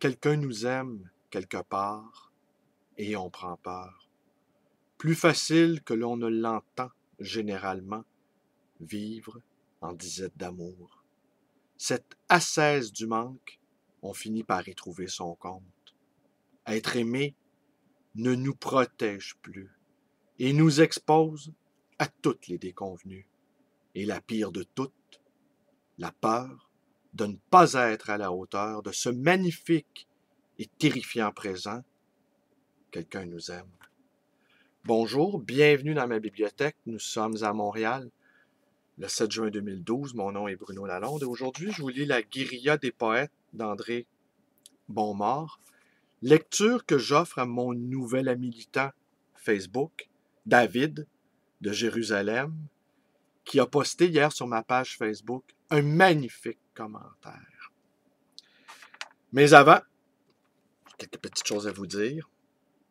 quelqu'un nous aime quelque part et on prend peur. Plus facile que l'on ne l'entend généralement, vivre en disette d'amour. Cette ascèse du manque, on finit par y trouver son compte. Être aimé ne nous protège plus et nous expose à toutes les déconvenues. Et la pire de toutes, la peur de ne pas être à la hauteur de ce magnifique et terrifiant présent. Quelqu'un nous aime. Bonjour, bienvenue dans ma bibliothèque. Nous sommes à Montréal, le 7 juin 2012. Mon nom est Bruno Lalonde et aujourd'hui, je vous lis La guérilla des poètes d'André Bonmort. Lecture que j'offre à mon nouvel ami militant Facebook, David, de Jérusalem, qui a posté hier sur ma page Facebook un magnifique commentaire. Mais avant, quelques petites choses à vous dire.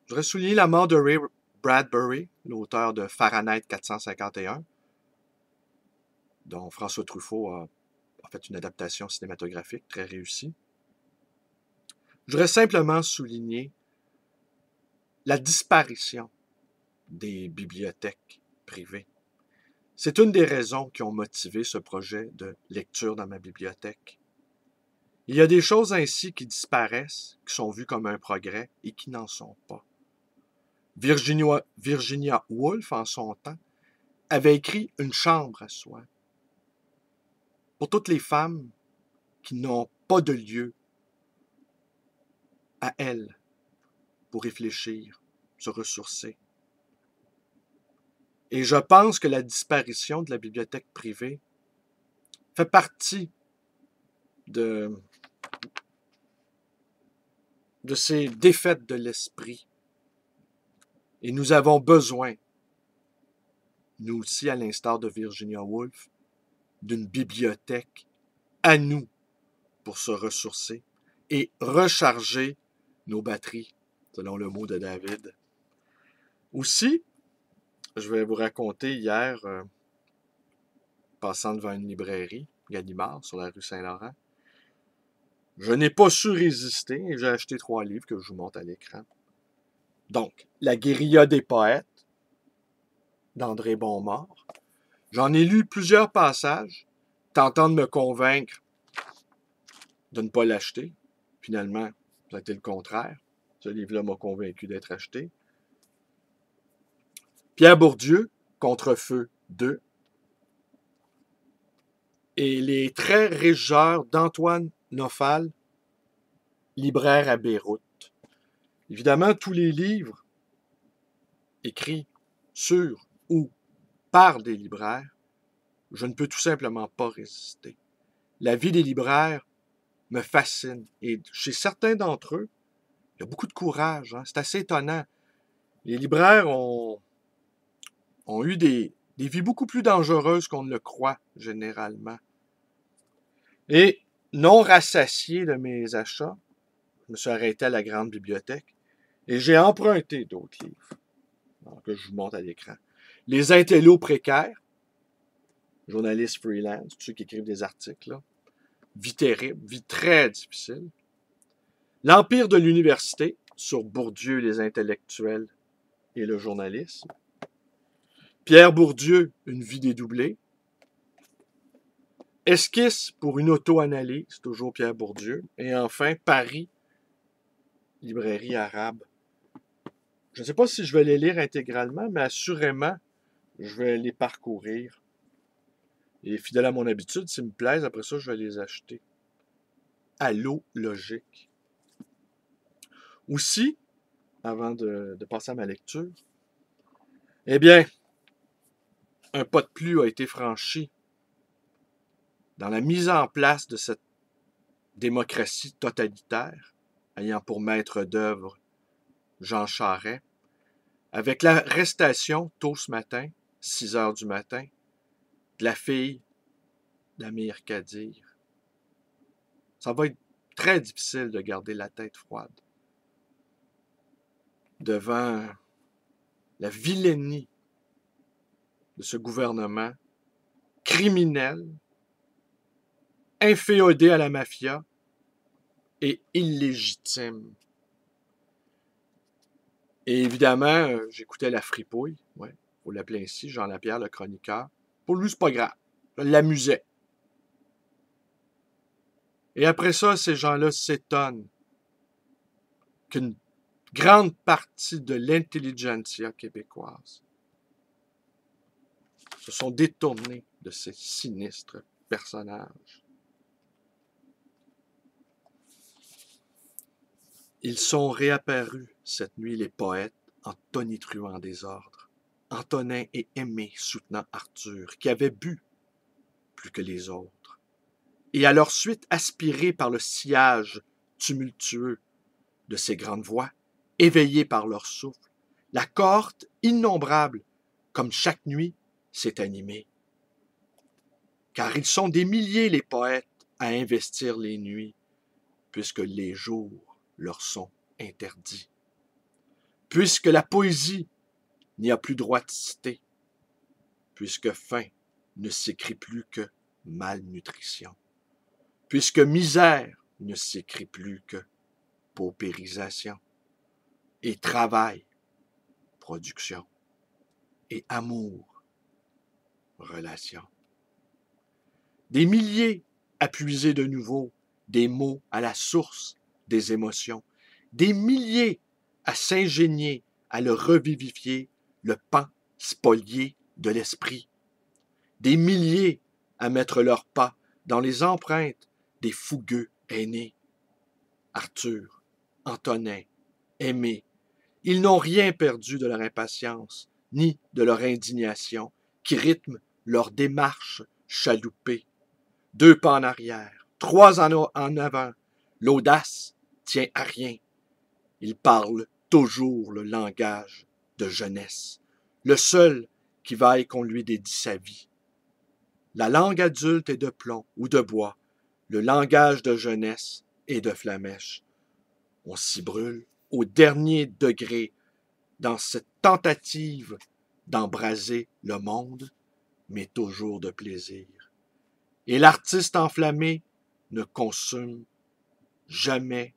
Je voudrais souligner la mort de Ray Bradbury, l'auteur de Fahrenheit 451, dont François Truffaut a fait une adaptation cinématographique très réussie. Je voudrais simplement souligner la disparition des bibliothèques privées. C'est une des raisons qui ont motivé ce projet de lecture dans ma bibliothèque. Il y a des choses ainsi qui disparaissent, qui sont vues comme un progrès et qui n'en sont pas. Virginia Woolf, en son temps, avait écrit Une chambre à soi. Pour toutes les femmes qui n'ont pas de lieu à elles pour réfléchir, se ressourcer. Et je pense que la disparition de la bibliothèque privée fait partie de ces défaites de l'esprit. Et nous avons besoin, nous aussi, à l'instar de Virginia Woolf, d'une bibliothèque à nous pour se ressourcer et recharger nos batteries, selon le mot de David. Aussi, je vais vous raconter hier, passant devant une librairie, Gallimard, sur la rue Saint-Laurent, je n'ai pas su résister et j'ai acheté 3 livres que je vous montre à l'écran. Donc, La guérilla des poètes d'André Bonmort. J'en ai lu plusieurs passages, tentant de me convaincre de ne pas l'acheter. Finalement, ça a été le contraire. Ce livre-là m'a convaincu d'être acheté. Pierre Bourdieu, Contre-feu 2. Et Les traits régeurs d'Antoine Nofal, libraire à Beyrouth. Évidemment, tous les livres écrits sur ou par des libraires, je ne peux tout simplement pas résister. La vie des libraires me fascine. Et chez certains d'entre eux, il y a beaucoup de courage. C'est assez étonnant. Les libraires ont eu des vies beaucoup plus dangereuses qu'on ne le croit généralement. Et non rassasié de mes achats, je me suis arrêté à la grande bibliothèque et j'ai emprunté d'autres livres que je vous montre à l'écran. Les intellos précaires, journalistes freelance, tous ceux qui écrivent des articles, là. Vie terrible, vie très difficile. L'Empire de l'université, sur Bourdieu, les intellectuels et le journalisme. Pierre Bourdieu, Une vie dédoublée. Esquisse pour une auto-analyse, toujours Pierre Bourdieu. Et enfin, Paris, librairie arabe. Je ne sais pas si je vais les lire intégralement, mais assurément, je vais les parcourir. Et fidèle à mon habitude, s'ils me plaisent, après ça, je vais les acheter. Allô, logique. Aussi, avant de passer à ma lecture, eh bien, un pas de plus a été franchi dans la mise en place de cette démocratie totalitaire, ayant pour maître d'œuvre Jean Charest, avec l'arrestation, tôt ce matin, 6 heures du matin, de la fille d'Amir Kadir. Ça va être très difficile de garder la tête froide devant la vilainie de ce gouvernement criminel, inféodé à la mafia et illégitime. Et évidemment, j'écoutais la fripouille, ouais, faut l'appeler ainsi, Jean Lapierre, le chroniqueur. Pour lui, c'est pas grave. Je l'amusais. Et après ça, ces gens-là s'étonnent qu'une grande partie de l'intelligentsia québécoise se sont détournés de ces sinistres personnages. Ils sont réapparus cette nuit, les poètes, en tonitruant des ordres. Antonin et Aimé soutenant Arthur, qui avait bu plus que les autres, et à leur suite aspirés par le sillage tumultueux de ces grandes voix, éveillés par leur souffle, la cohorte innombrable, comme chaque nuit, s'est animée. Car ils sont des milliers, les poètes, à investir les nuits, puisque les jours leur sont interdits. Puisque la poésie n'y a plus droit de citer, puisque faim ne s'écrit plus que malnutrition, puisque misère ne s'écrit plus que paupérisation, et travail, production, et amour, relation. Des milliers à puiser de nouveau des mots à la source des émotions, des milliers à s'ingénier, à le revivifier, le pan spolié de l'esprit, des milliers à mettre leurs pas dans les empreintes des fougueux aînés. Arthur, Antonin, Aimé, ils n'ont rien perdu de leur impatience, ni de leur indignation, qui rythment leur démarche chaloupée. 2 pas en arrière, 3 en avant, l'audace tient à rien. Ils parlent toujours le langage de jeunesse, le seul qui vaille qu'on lui dédie sa vie. La langue adulte est de plomb ou de bois, le langage de jeunesse est de flamèche. On s'y brûle au dernier degré dans cette tentative d'embraser le monde, mais toujours de plaisir. Et l'artiste enflammé ne consomme jamais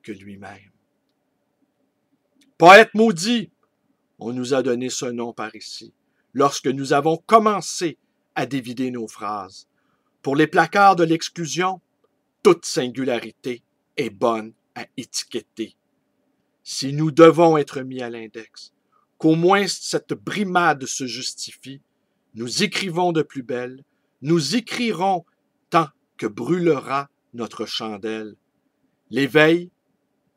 que lui-même. Poète maudit, on nous a donné ce nom par ici, lorsque nous avons commencé à dévider nos phrases. Pour les placards de l'exclusion, toute singularité est bonne à étiqueter. Si nous devons être mis à l'index, qu'au moins cette brimade se justifie, nous écrivons de plus belle, nous écrirons tant que brûlera notre chandelle. L'éveil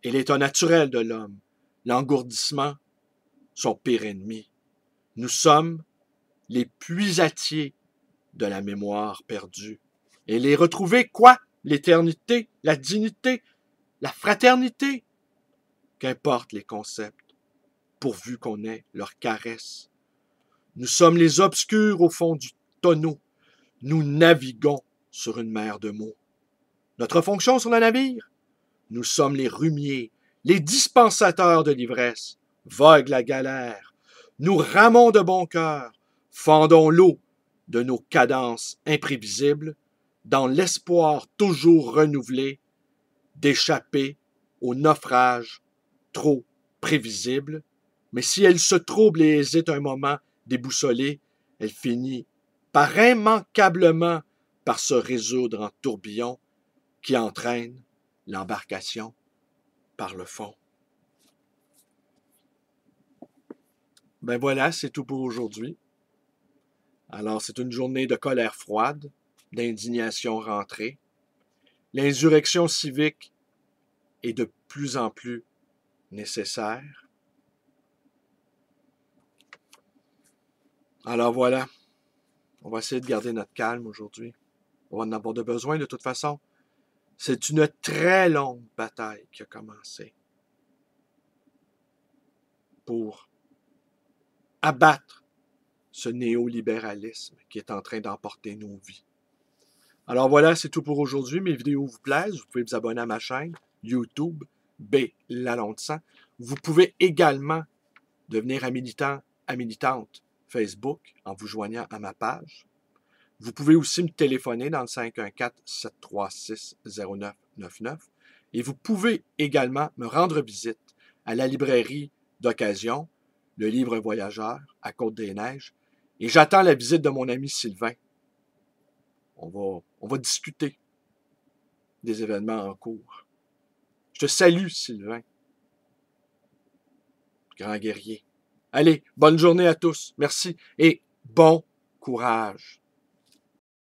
est l'état naturel de l'homme, l'engourdissement, son pire ennemi. Nous sommes les puisatiers de la mémoire perdue. Et les retrouver, quoi? L'éternité, la dignité, la fraternité? Qu'importe les concepts, pourvu qu'on ait leur caresse. Nous sommes les obscurs au fond du tonneau. Nous naviguons sur une mer de mots. Notre fonction sur le navire? Nous sommes les rumiers, les dispensateurs de l'ivresse. Vogue la galère. Nous ramons de bon cœur, fendons l'eau de nos cadences imprévisibles, dans l'espoir toujours renouvelé d'échapper au naufrage trop prévisible. Mais si elle se trouble et hésite un moment déboussolée, elle finit par immanquablement par se résoudre en tourbillon qui entraîne l'embarcation par le fond. Ben voilà, c'est tout pour aujourd'hui. Alors, c'est une journée de colère froide, d'indignation rentrée. L'insurrection civique est de plus en plus nécessaire. Alors voilà, on va essayer de garder notre calme aujourd'hui. On va en avoir de besoin de toute façon. C'est une très longue bataille qui a commencé pour abattre ce néolibéralisme qui est en train d'emporter nos vies. Alors voilà, c'est tout pour aujourd'hui. Mes vidéos vous plaisent. Vous pouvez vous abonner à ma chaîne YouTube, B. Lalonde 100. Vous pouvez également devenir un militant, à militante Facebook en vous joignant à ma page. Vous pouvez aussi me téléphoner dans le 514-736-0999 et vous pouvez également me rendre visite à la librairie d'occasion, le Livre Voyageur à Côte-des-Neiges, et j'attends la visite de mon ami Sylvain. On va discuter des événements en cours. Je te salue, Sylvain, grand guerrier. Allez, bonne journée à tous. Merci et bon courage.